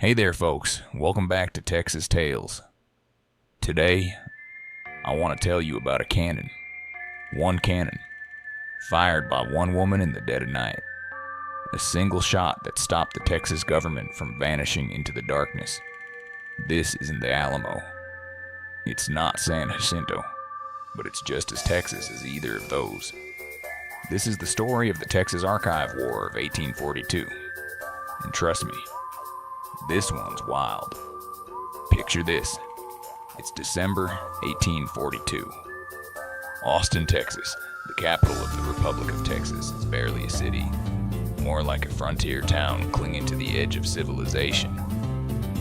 Hey there, folks. Welcome back to Texas Tales. Today, I want to tell you about a cannon. One cannon, fired by one woman in the dead of night. A single shot that stopped the Texas government from vanishing into the darkness. This isn't the Alamo. It's not San Jacinto, but it's just as Texas as either of those. This is the story of the Texas Archive War of 1842. And trust me, this one's wild. Picture this. It's December 1842. Austin, Texas, the capital of the Republic of Texas, is barely a city. More like a frontier town clinging to the edge of civilization.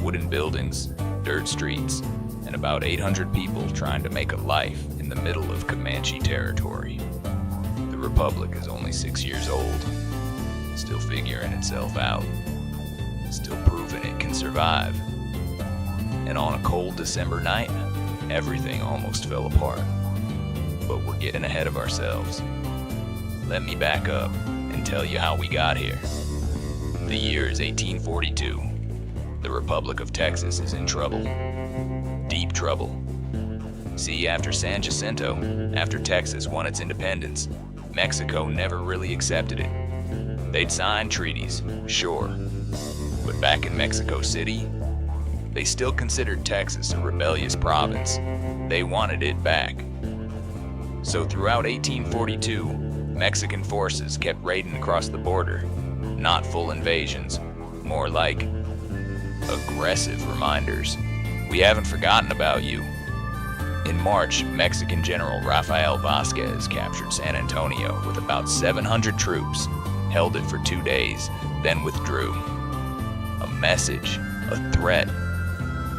Wooden buildings, dirt streets, and about 800 people trying to make a life in the middle of Comanche territory. The Republic is only 6 years old, still figuring itself out. Still proving it can survive. And on a cold December night, everything almost fell apart. But we're getting ahead of ourselves. Let me back up and tell you how we got here. The year is 1842. The Republic of Texas is in trouble. Deep trouble. See, after San Jacinto, after Texas won its independence, Mexico never really accepted it. They'd signed treaties, sure. But back in Mexico City, they still considered Texas a rebellious province. They wanted it back. So throughout 1842, Mexican forces kept raiding across the border. Not full invasions, more like aggressive reminders. We haven't forgotten about you. In March, Mexican General Rafael Vasquez captured San Antonio with about 700 troops, held it for 2 days, then withdrew. A message, a threat.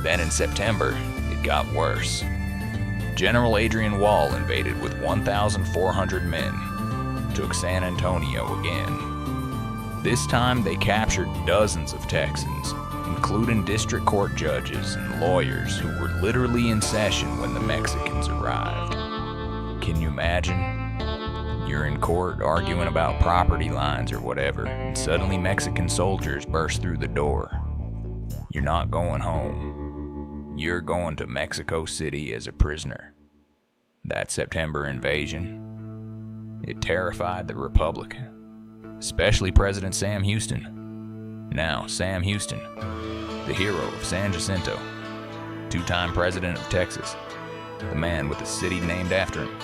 Then in September, it got worse. General Adrian Wall invaded with 1,400 men, took San Antonio again. This time they captured dozens of Texans, including district court judges and lawyers who were literally in session when the Mexicans arrived. Can you imagine? You're in court arguing about property lines or whatever, and suddenly Mexican soldiers burst through the door. You're not going home. You're going to Mexico City as a prisoner. That September invasion, it terrified the Republic, especially President Sam Houston. Now, Sam Houston, the hero of San Jacinto, two-time president of Texas, the man with a city named after him.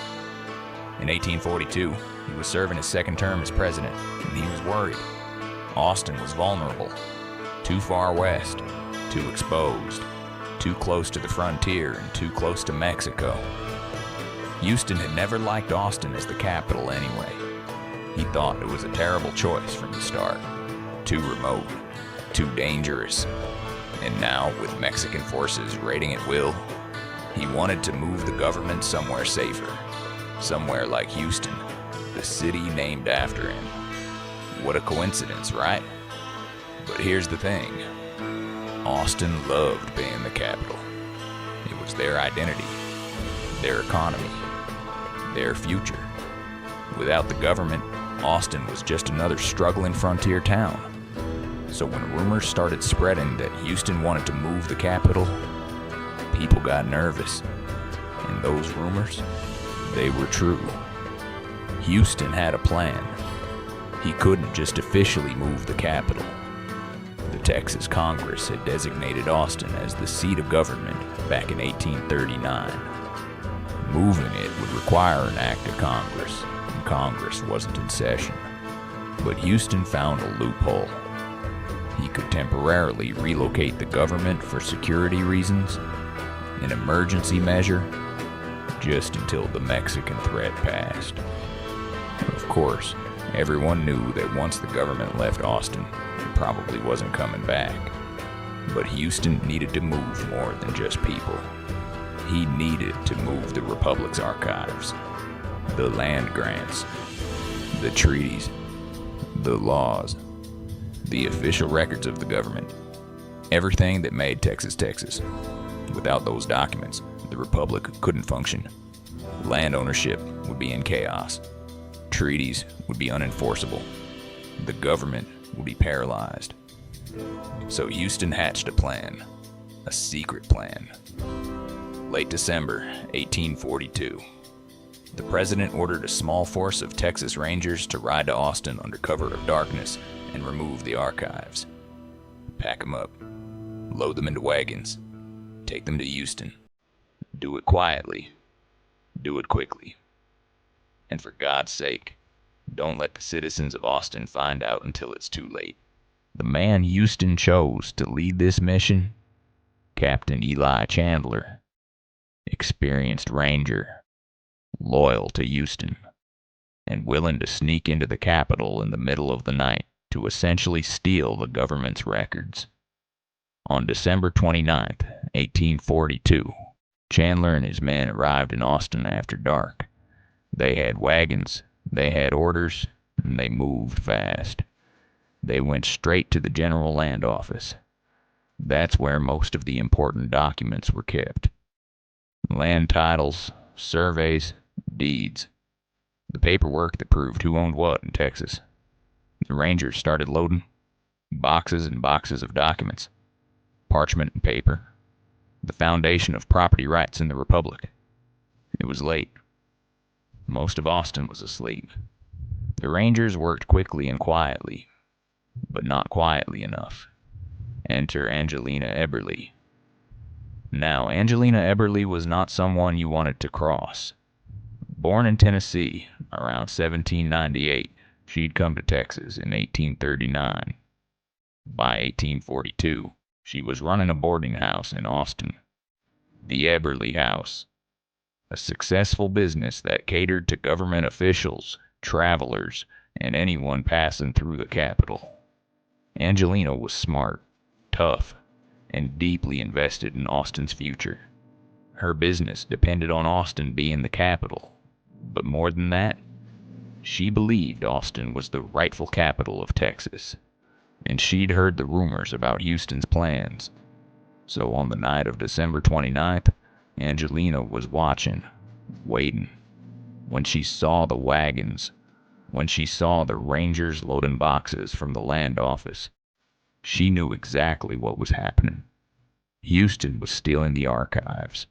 In 1842, he was serving his second term as president, and he was worried. Austin was vulnerable, too far west, too exposed, too close to the frontier, and too close to Mexico. Houston had never liked Austin as the capital anyway. He thought it was a terrible choice from the start. Too remote, too dangerous. And now, with Mexican forces raiding at will, he wanted to move the government somewhere safer. Somewhere like Houston, the city named after him. What a coincidence, right? But here's the thing. Austin loved being the capital. It was their identity, their economy, their future. Without the government, Austin was just another struggling frontier town. So when rumors started spreading that Houston wanted to move the capital, people got nervous. And those rumors, they were true. Houston had a plan. He couldn't just officially move the capital. The Texas Congress had designated Austin as the seat of government back in 1839. Moving it would require an act of Congress, and Congress wasn't in session. But Houston found a loophole. He could temporarily relocate the government for security reasons, an emergency measure, just until the Mexican threat passed. Of course, everyone knew that once the government left Austin, it probably wasn't coming back. But Houston needed to move more than just people. He needed to move the Republic's archives, the land grants, the treaties, the laws, the official records of the government, everything that made Texas Texas. Without those documents, the Republic couldn't function. Land ownership would be in chaos. Treaties would be unenforceable. The government would be paralyzed. So Houston hatched a plan, a secret plan. Late December 1842, the president ordered a small force of Texas Rangers to ride to Austin under cover of darkness and remove the archives. Pack them up, load them into wagons, take them to Houston. Do it quietly, do it quickly. And for God's sake, don't let the citizens of Austin find out until it's too late. The man Houston chose to lead this mission, Captain Eli Chandler, experienced ranger, loyal to Houston, and willing to sneak into the capital in the middle of the night to essentially steal the government's records. On December 29th, 1842, Chandler and his men arrived in Austin after dark. They had wagons, they had orders, and they moved fast. They went straight to the General Land Office. That's where most of the important documents were kept. Land titles, surveys, deeds. The paperwork that proved who owned what in Texas. The Rangers started loading boxes and boxes of documents, parchment and paper, the foundation of property rights in the Republic. It was late. Most of Austin was asleep. The Rangers worked quickly and quietly, but not quietly enough. Enter Angelina Eberly. Now, Angelina Eberly was not someone you wanted to cross. Born in Tennessee around 1798, she'd come to Texas in 1839. By 1842, she was running a boarding house in Austin, the Eberly House, a successful business that catered to government officials, travelers, and anyone passing through the capital. Angelina was smart, tough, and deeply invested in Austin's future. Her business depended on Austin being the capital, but more than that, she believed Austin was the rightful capital of Texas, and she'd heard the rumors about Houston's plans. So on the night of December 29th, Angelina was watching, waiting. When she saw the wagons, when she saw the Rangers loading boxes from the land office, she knew exactly what was happening. Houston was stealing the archives.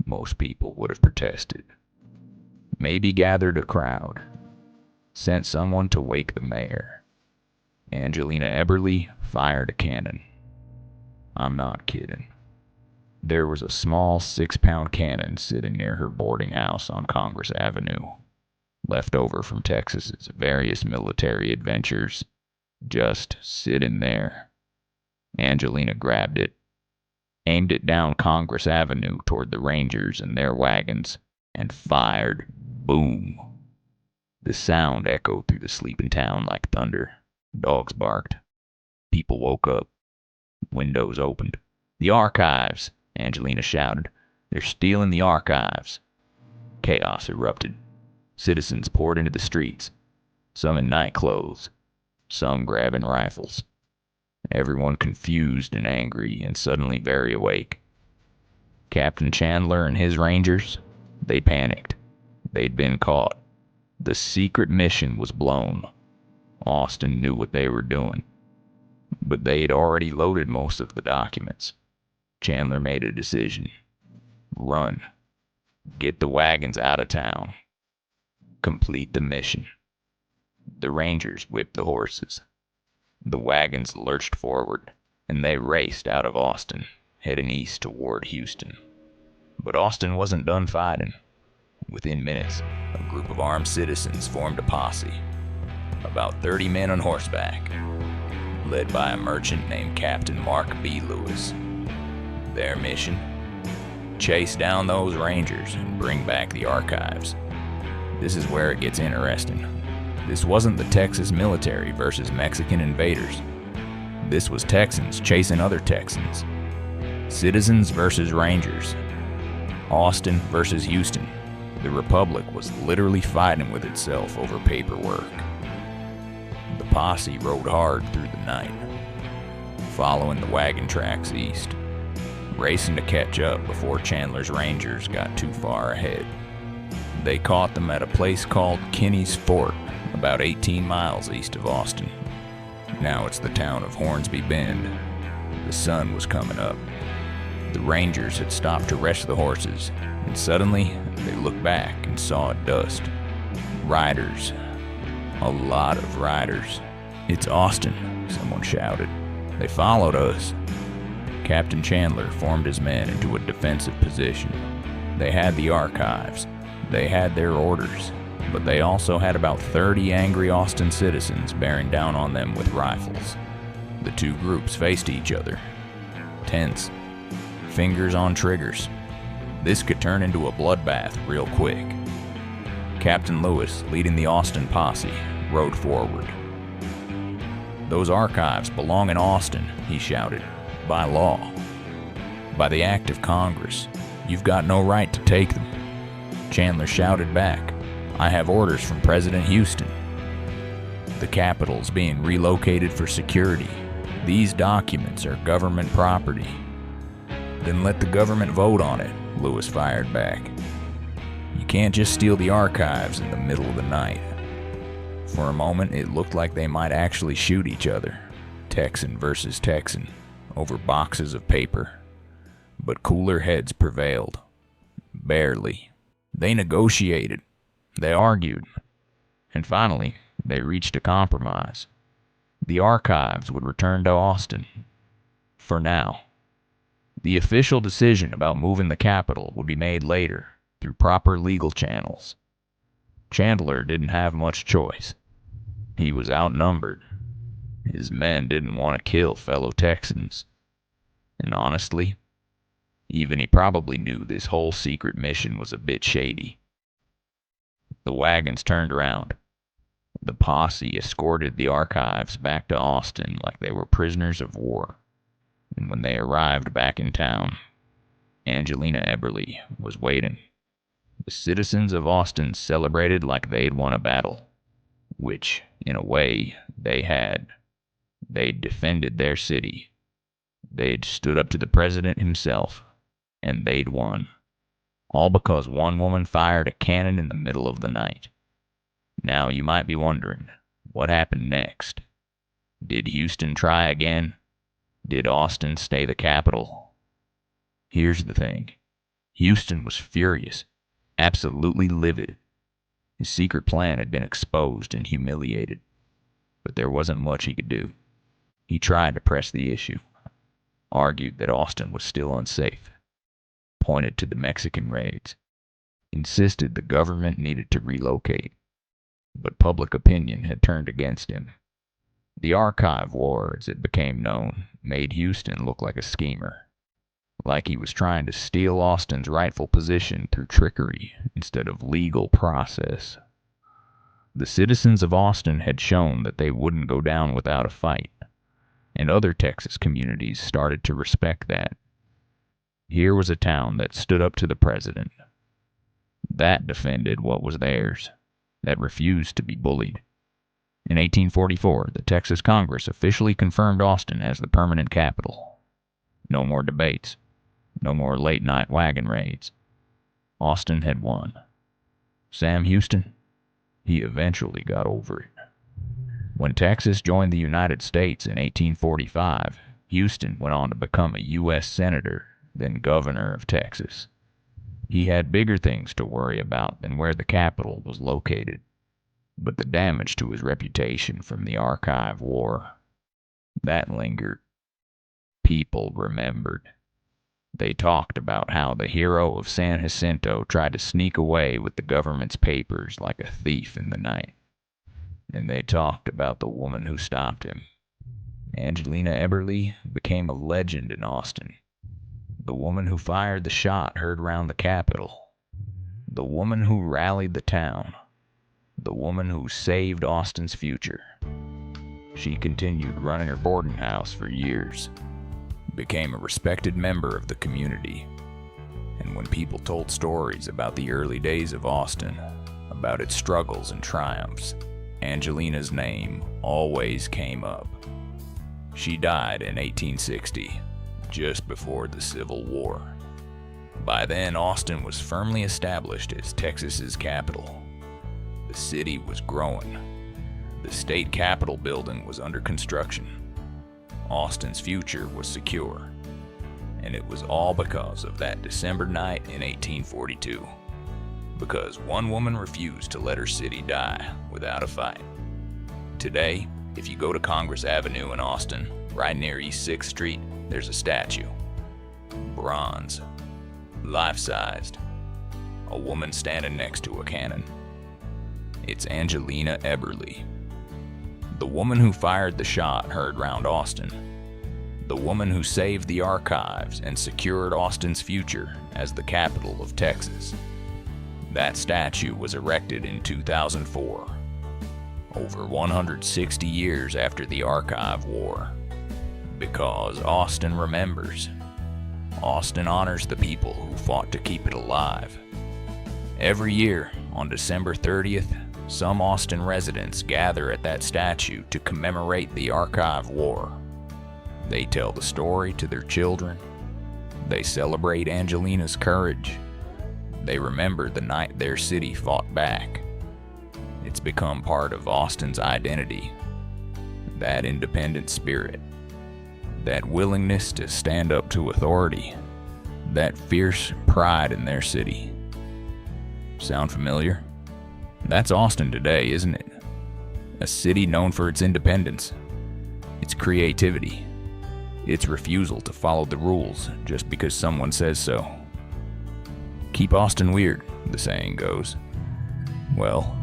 Most people would have protested. Maybe gathered a crowd. Sent someone to wake the mayor. Angelina Eberly fired a cannon. I'm not kidding. There was a small 6-pound cannon sitting near her boarding house on Congress Avenue, left over from Texas's various military adventures, just sitting there. Angelina grabbed it, aimed it down Congress Avenue toward the Rangers and their wagons, and fired. Boom. The sound echoed through the sleeping town like thunder. Dogs barked. People woke up. Windows opened. The archives, Angelina shouted. They're stealing the archives. Chaos erupted. Citizens poured into the streets, some in night clothes, some grabbing rifles. Everyone confused and angry and suddenly very awake. Captain Chandler and his Rangers, they panicked. They'd been caught. The secret mission was blown. Austin knew what they were doing, but they'd already loaded most of the documents. Chandler made a decision. Run. Get the wagons out of town. Complete the mission. The Rangers whipped the horses. The wagons lurched forward, and they raced out of Austin, heading east toward Houston. But Austin wasn't done fighting. Within minutes, a group of armed citizens formed a posse. About 30 men on horseback, led by a merchant named Captain Mark B. Lewis. Their mission? Chase down those Rangers and bring back the archives. This is where it gets interesting. This wasn't the Texas military versus Mexican invaders. This was Texans chasing other Texans. Citizens versus Rangers. Austin versus Houston. The Republic was literally fighting with itself over paperwork. The posse rode hard through the night, following the wagon tracks east, racing to catch up before Chandler's Rangers got too far ahead. They caught them at a place called Kinney's Fort, about 18 miles east of Austin. Now it's the town of Hornsby Bend. The sun was coming up. The Rangers had stopped to rest the horses, and suddenly they looked back and saw dust. Riders. A lot of riders. "It's Austin," someone shouted. "They followed us." Captain Chandler formed his men into a defensive position. They had the archives. They had their orders. But they also had about 30 angry Austin citizens bearing down on them with rifles. The two groups faced each other. Tense. Fingers on triggers. This could turn into a bloodbath real quick. Captain Lewis, leading the Austin posse, rode forward. "Those archives belong in Austin," he shouted. "By law. By the act of Congress. You've got no right to take them." Chandler shouted back, "I have orders from President Houston. The Capitol's being relocated for security. These documents are government property." "Then let the government vote on it," Lewis fired back. "You can't just steal the archives in the middle of the night." For a moment, it looked like they might actually shoot each other, Texan versus Texan, over boxes of paper. But cooler heads prevailed. Barely. They negotiated. They argued. And finally, they reached a compromise. The archives would return to Austin. For now. The official decision about moving the Capitol would be made later, through proper legal channels. Chandler didn't have much choice. He was outnumbered. His men didn't want to kill fellow Texans. And honestly, even he probably knew this whole secret mission was a bit shady. The wagons turned around. The posse escorted the archives back to Austin like they were prisoners of war. And when they arrived back in town, Angelina Eberly was waiting. The citizens of Austin celebrated like they'd won a battle, which, in a way, they had. They'd defended their city. They'd stood up to the president himself, and they'd won. All because one woman fired a cannon in the middle of the night. Now you might be wondering, what happened next? Did Houston try again? Did Austin stay the capital? Here's the thing. Houston was furious, absolutely livid. His secret plan had been exposed and humiliated, but there wasn't much he could do. He tried to press the issue, argued that Austin was still unsafe, pointed to the Mexican raids, insisted the government needed to relocate, but public opinion had turned against him. The Archive War, as it became known, made Houston look like a schemer, like he was trying to steal Austin's rightful position through trickery instead of legal process. The citizens of Austin had shown that they wouldn't go down without a fight, and other Texas communities started to respect that. Here was a town that stood up to the president, that defended what was theirs, that refused to be bullied. In 1844, the Texas Congress officially confirmed Austin as the permanent capital. No more debates. No more late-night wagon raids. Austin had won. Sam Houston? He eventually got over it. When Texas joined the United States in 1845, Houston went on to become a U.S. Senator, then Governor of Texas. He had bigger things to worry about than where the capital was located. But the damage to his reputation from the Archive War, that lingered. People remembered. They talked about how the hero of San Jacinto tried to sneak away with the government's papers like a thief in the night. And they talked about the woman who stopped him. Angelina Eberly became a legend in Austin. The woman who fired the shot heard round the Capitol. The woman who rallied the town. The woman who saved Austin's future. She continued running her boarding house for years. Became a respected member of the community. And when people told stories about the early days of Austin, about its struggles and triumphs, Angelina's name always came up. She died in 1860, just before the Civil War. By then, Austin was firmly established as Texas's capital. The city was growing. The state capitol building was under construction. Austin's future was secure. And it was all because of that December night in 1842. Because one woman refused to let her city die without a fight. Today, if you go to Congress Avenue in Austin, right near East 6th Street, there's a statue. Bronze. Life-sized. A woman standing next to a cannon. It's Angelina Eberly. The woman who fired the shot heard round Austin. The woman who saved the archives and secured Austin's future as the capital of Texas. That statue was erected in 2004, over 160 years after the Archive War. Because Austin remembers. Austin honors the people who fought to keep it alive. Every year, on December 30th, some Austin residents gather at that statue to commemorate the Archive War. They tell the story to their children. They celebrate Angelina's courage. They remember the night their city fought back. It's become part of Austin's identity. That independent spirit. That willingness to stand up to authority. That fierce pride in their city. Sound familiar? That's Austin today, isn't it? A city known for its independence, its creativity, its refusal to follow the rules just because someone says so. Keep Austin weird, the saying goes. Well,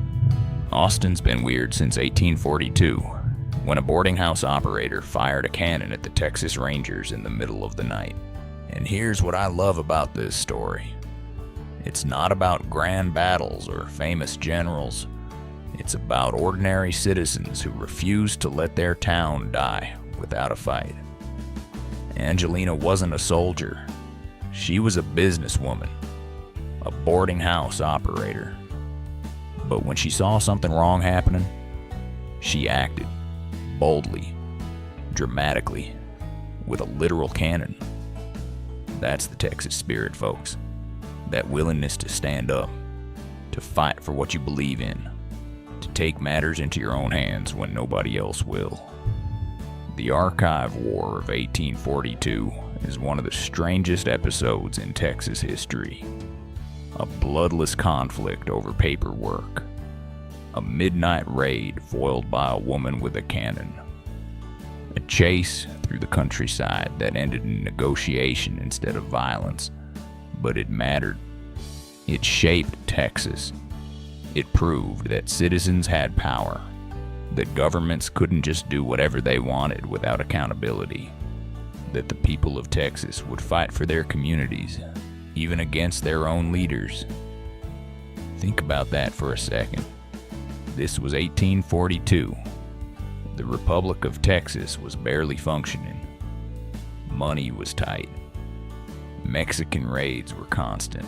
Austin's been weird since 1842, when a boarding house operator fired a cannon at the Texas Rangers in the middle of the night. And here's what I love about this story. It's not about grand battles or famous generals. It's about ordinary citizens who refused to let their town die without a fight. Angelina wasn't a soldier. She was a businesswoman, a boarding house operator. But when she saw something wrong happening, she acted boldly, dramatically, with a literal cannon. That's the Texas spirit, folks. That willingness to stand up, to fight for what you believe in, to take matters into your own hands when nobody else will. The Archive War of 1842 is one of the strangest episodes in Texas history. A bloodless conflict over paperwork. A midnight raid foiled by a woman with a cannon. A chase through the countryside that ended in negotiation instead of violence. But it mattered. It shaped Texas. It proved that citizens had power, that governments couldn't just do whatever they wanted without accountability, that the people of Texas would fight for their communities, even against their own leaders. Think about that for a second. This was 1842. The Republic of Texas was barely functioning. Money was tight. Mexican raids were constant.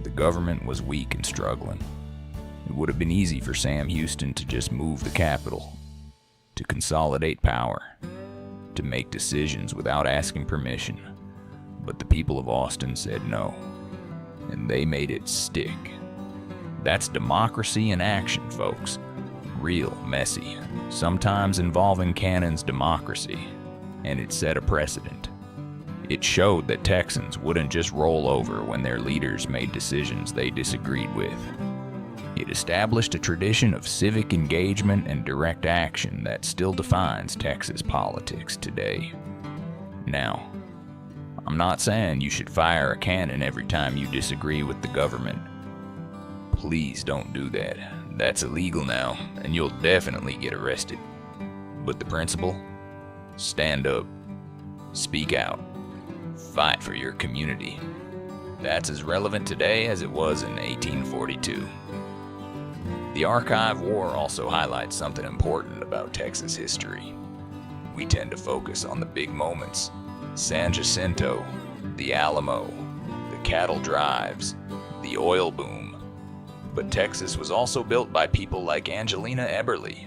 The government was weak and struggling. It would have been easy for Sam Houston to just move the capital, to consolidate power, to make decisions without asking permission. But the people of Austin said no, and they made it stick. That's democracy in action, folks. Real messy, sometimes involving cannons democracy, and it set a precedent. It showed that Texans wouldn't just roll over when their leaders made decisions they disagreed with. It established a tradition of civic engagement and direct action that still defines Texas politics today. Now, I'm not saying you should fire a cannon every time you disagree with the government. Please don't do that. That's illegal now, and you'll definitely get arrested. But the principle? Stand up. Speak out. Fight for your community. That's as relevant today as it was in 1842. The Archive War also highlights something important about Texas history. We tend to focus on the big moments. San Jacinto, the Alamo, the cattle drives, the oil boom. But Texas was also built by people like Angelina Eberly.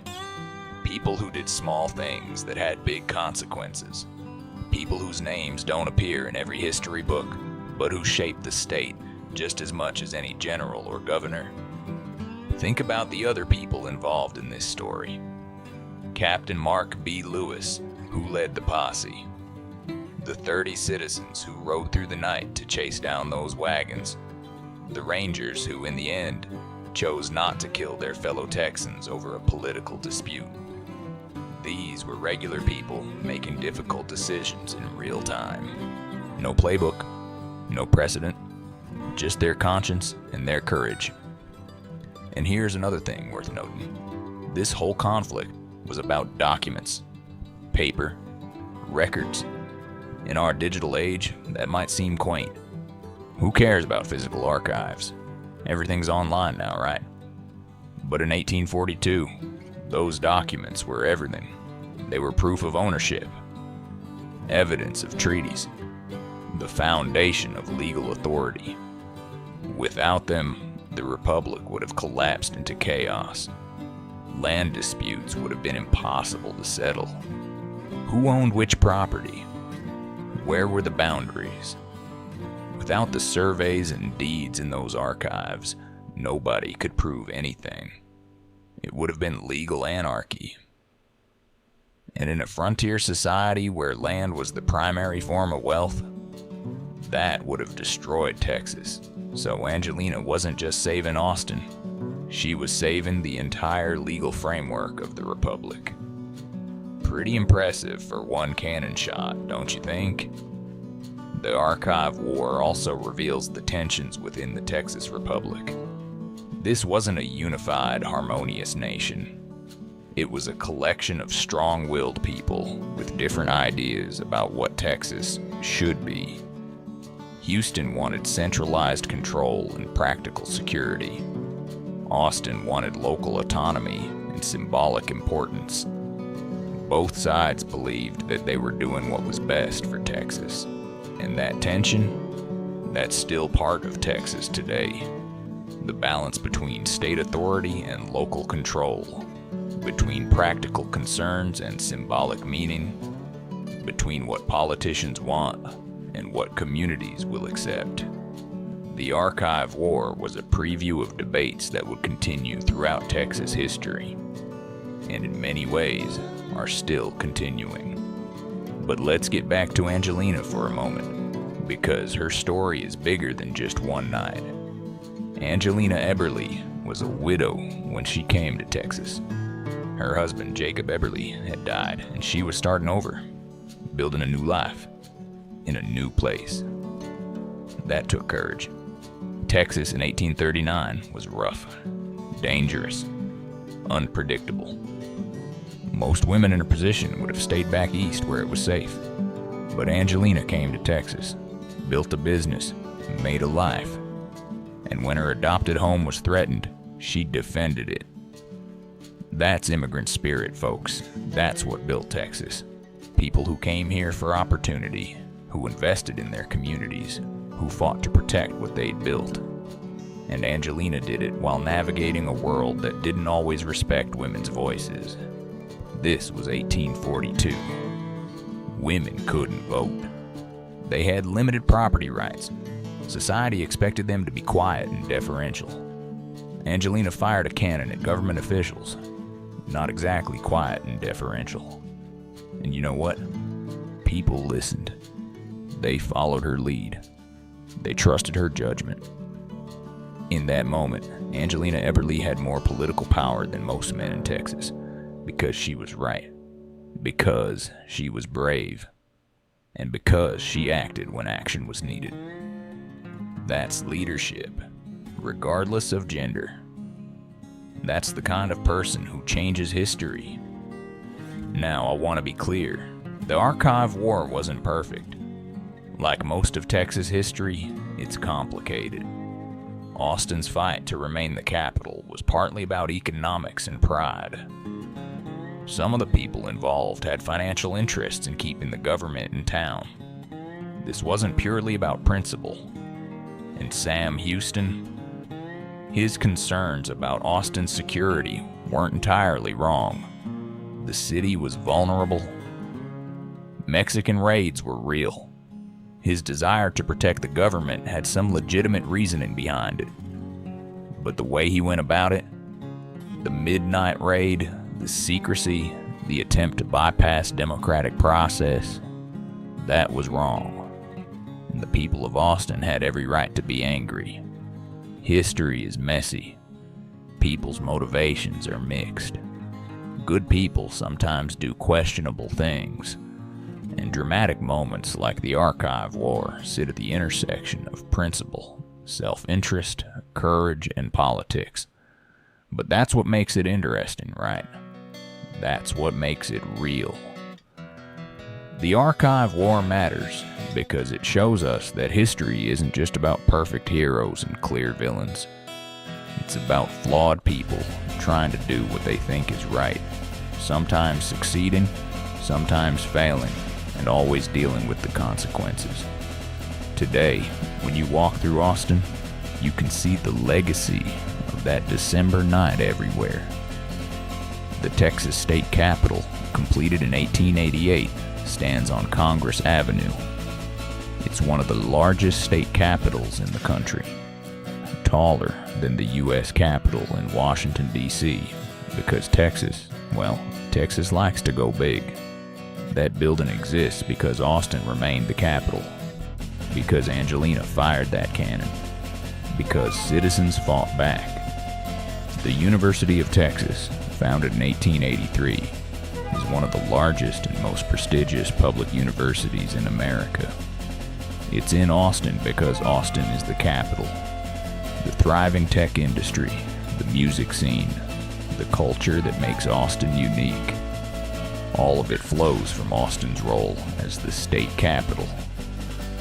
People who did small things that had big consequences. People whose names don't appear in every history book, but who shaped the state just as much as any general or governor. Think about the other people involved in this story. Captain Mark B. Lewis, who led the posse. The 30 citizens who rode through the night to chase down those wagons. The Rangers who, in the end, chose not to kill their fellow Texans over a political dispute. These were regular people making difficult decisions in real time. No playbook, no precedent, just their conscience and their courage. And here's another thing worth noting. This whole conflict was about documents, paper, records. In our digital age, that might seem quaint. Who cares about physical archives? Everything's online now, right? But in 1842, those documents were everything. They were proof of ownership, evidence of treaties, the foundation of legal authority. Without them, the Republic would have collapsed into chaos. Land disputes would have been impossible to settle. Who owned which property? Where were the boundaries? Without the surveys and deeds in those archives, nobody could prove anything. It would have been legal anarchy. And in a frontier society where land was the primary form of wealth, that would have destroyed Texas. So Angelina wasn't just saving Austin, she was saving the entire legal framework of the Republic. Pretty impressive for one cannon shot, don't you think? The Archive War also reveals the tensions within the Texas Republic. This wasn't a unified, harmonious nation. It was a collection of strong-willed people with different ideas about what Texas should be. Houston wanted centralized control and practical security. Austin wanted local autonomy and symbolic importance. Both sides believed that they were doing what was best for Texas. And that tension, that's still part of Texas today. The balance between state authority and local control, between practical concerns and symbolic meaning, between what politicians want and what communities will accept. The Archive War was a preview of debates that would continue throughout Texas history, and in many ways are still continuing. But let's get back to Angelina for a moment, because her story is bigger than just one night. Angelina Eberly was a widow when she came to Texas. Her husband, Jacob Eberly, had died, and she was starting over, building a new life in a new place. That took courage. Texas in 1839 was rough, dangerous, unpredictable. Most women in her position would have stayed back east where it was safe. But Angelina came to Texas, built a business, made a life. And when her adopted home was threatened, she defended it. That's immigrant spirit, folks. That's what built Texas. People who came here for opportunity, who invested in their communities, who fought to protect what they'd built. And Angelina did it while navigating a world that didn't always respect women's voices. This was 1842. Women couldn't vote. They had limited property rights. Society expected them to be quiet and deferential. Angelina fired a cannon at government officials. Not exactly quiet and deferential. And you know what? People listened. They followed her lead. They trusted her judgment. In that moment, Angelina Eberly had more political power than most men in Texas. Because she was right, because she was brave, and because she acted when action was needed. That's leadership, regardless of gender. That's the kind of person who changes history. Now, I want to be clear, the Archive War wasn't perfect. Like most of Texas history, it's complicated. Austin's fight to remain the capital was partly about economics and pride. Some of the people involved had financial interests in keeping the government in town. This wasn't purely about principle. And Sam Houston, his concerns about Austin's security weren't entirely wrong. The city was vulnerable. Mexican raids were real. His desire to protect the government had some legitimate reasoning behind it. But the way he went about it, the midnight raid, the secrecy, The attempt to bypass democratic process, that was wrong. And the people of Austin had every right to be angry. History is messy. People's motivations are mixed. Good people sometimes do questionable things, and dramatic moments like the Archive War sit at the intersection of principle, self-interest, courage, and politics. But that's what makes it interesting, right? That's what makes it real. The Archive War matters because it shows us that history isn't just about perfect heroes and clear villains. It's about flawed people trying to do what they think is right, sometimes succeeding, sometimes failing, and always dealing with the consequences. Today, when you walk through Austin, you can see the legacy of that December night everywhere. The Texas state capitol, completed in 1888, stands on Congress Avenue. It's one of the largest state capitals in the country, taller than the U.S. Capitol in Washington, D.C., because Texas likes to go big. That building exists because Austin remained the capital, because Angelina fired that cannon, because citizens fought back. The University of Texas, founded in 1883, is one of the largest and most prestigious public universities in America. It's in Austin because Austin is the capital. The thriving tech industry, the music scene, the culture that makes Austin unique. All of it flows from Austin's role as the state capital,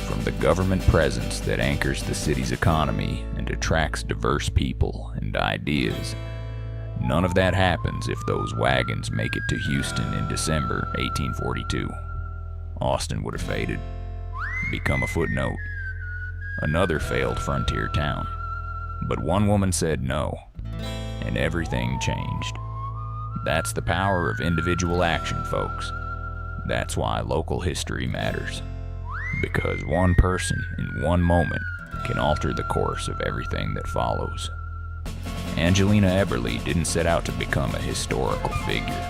from the government presence that anchors the city's economy and attracts diverse people and ideas. None of that happens if those wagons make it to Houston in December 1842. Austin would have faded, become a footnote, another failed frontier town. But one woman said no, and everything changed. That's the power of individual action, folks. That's why local history matters. Because one person in one moment can alter the course of everything that follows. Angelina Eberly didn't set out to become a historical figure.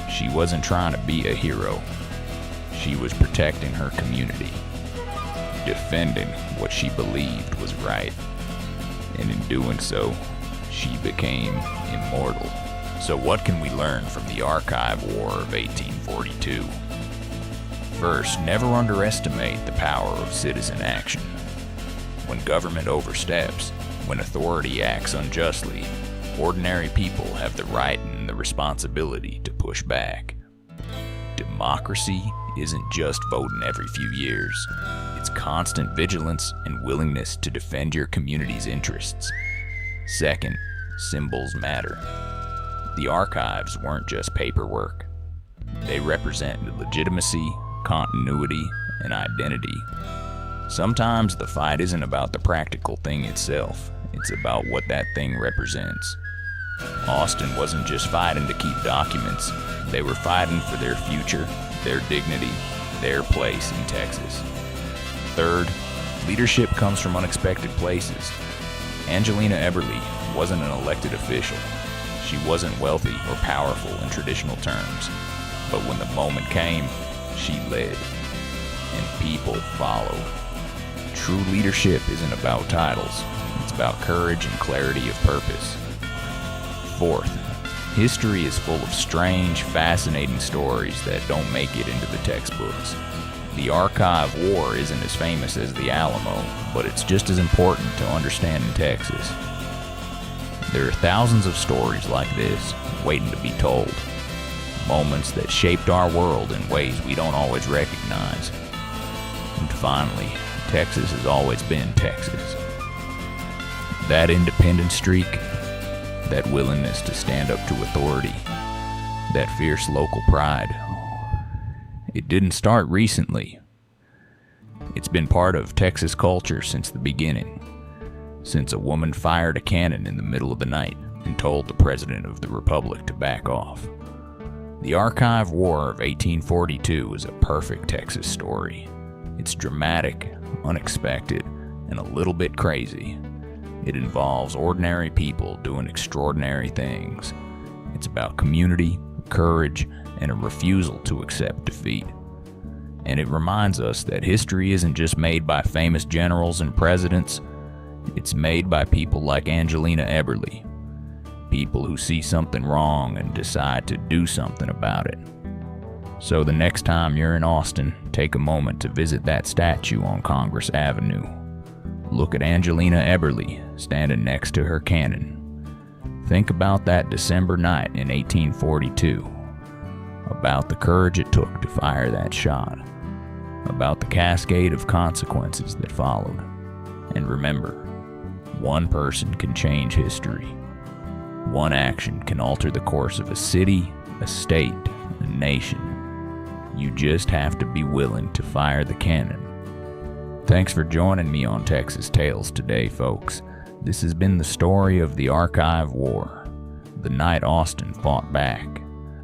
She wasn't trying to be a hero. She was protecting her community, defending what she believed was right. And in doing so, she became immortal. So what can we learn from the Archive War of 1842? First, never underestimate the power of citizen action. When government oversteps, when authority acts unjustly, ordinary people have the right and the responsibility to push back. Democracy isn't just voting every few years. It's constant vigilance and willingness to defend your community's interests. Second, symbols matter. The archives weren't just paperwork. They represented legitimacy, continuity, and identity. Sometimes the fight isn't about the practical thing itself. It's about what that thing represents. Austin wasn't just fighting to keep documents. They were fighting for their future, their dignity, their place in Texas. Third, leadership comes from unexpected places. Angelina Eberly wasn't an elected official. She wasn't wealthy or powerful in traditional terms. But when the moment came, she led, and people followed. True leadership isn't about titles. It's about courage and clarity of purpose. Fourth, history is full of strange, fascinating stories that don't make it into the textbooks. The Archive War isn't as famous as the Alamo, but it's just as important to understand in Texas. There are thousands of stories like this waiting to be told. Moments that shaped our world in ways we don't always recognize. And finally, Texas has always been Texas. That independent streak, that willingness to stand up to authority, that fierce local pride, it didn't start recently. It's been part of Texas culture since the beginning, since a woman fired a cannon in the middle of the night and told the President of the Republic to back off. The Archive War of 1842 is a perfect Texas story. It's dramatic, unexpected, and a little bit crazy. It involves ordinary people doing extraordinary things. It's about community, courage, and a refusal to accept defeat. And it reminds us that history isn't just made by famous generals and presidents, it's made by people like Angelina Eberly, people who see something wrong and decide to do something about it. So the next time you're in Austin, take a moment to visit that statue on Congress Avenue. Look at Angelina Eberly standing next to her cannon. Think about that December night in 1842, about the courage it took to fire that shot, about the cascade of consequences that followed. And remember, one person can change history. One action can alter the course of a city, a state, a nation. You just have to be willing to fire the cannon. Thanks for joining me on Texas Tales today, folks. This has been the story of the Archive War, the night Austin fought back,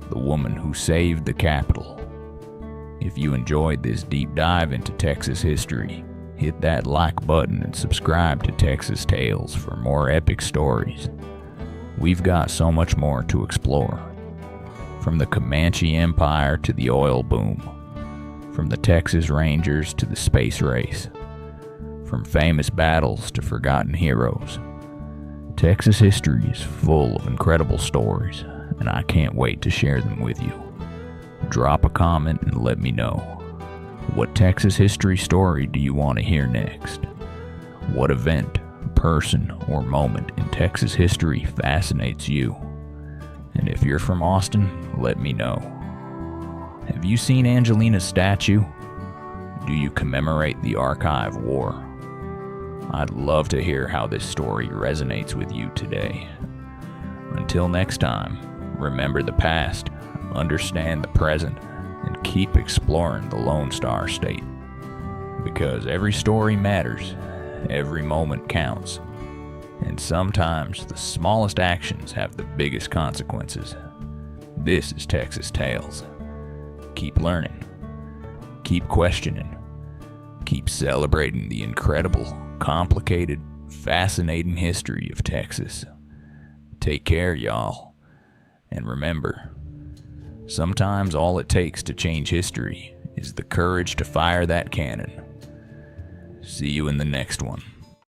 the woman who saved the Capitol. If you enjoyed this deep dive into Texas history, hit that like button and subscribe to Texas Tales for more epic stories. We've got so much more to explore. From the Comanche Empire to the oil boom, from the Texas Rangers to the space race, from famous battles to forgotten heroes. Texas history is full of incredible stories, and I can't wait to share them with you. Drop a comment and let me know. What Texas history story do you want to hear next? What event, person, or moment in Texas history fascinates you? And if you're from Austin, let me know. Have you seen Angelina's statue? Do you commemorate the Archive War? I'd love to hear how this story resonates with you today. Until next time, remember the past, understand the present, and keep exploring the Lone Star State. Because every story matters, every moment counts, and sometimes the smallest actions have the biggest consequences. This is Texas Tales. Keep learning, keep questioning, keep celebrating the incredible, complicated, fascinating history of Texas. Take care, y'all. And remember, sometimes all it takes to change history is the courage to fire that cannon. See you in the next one.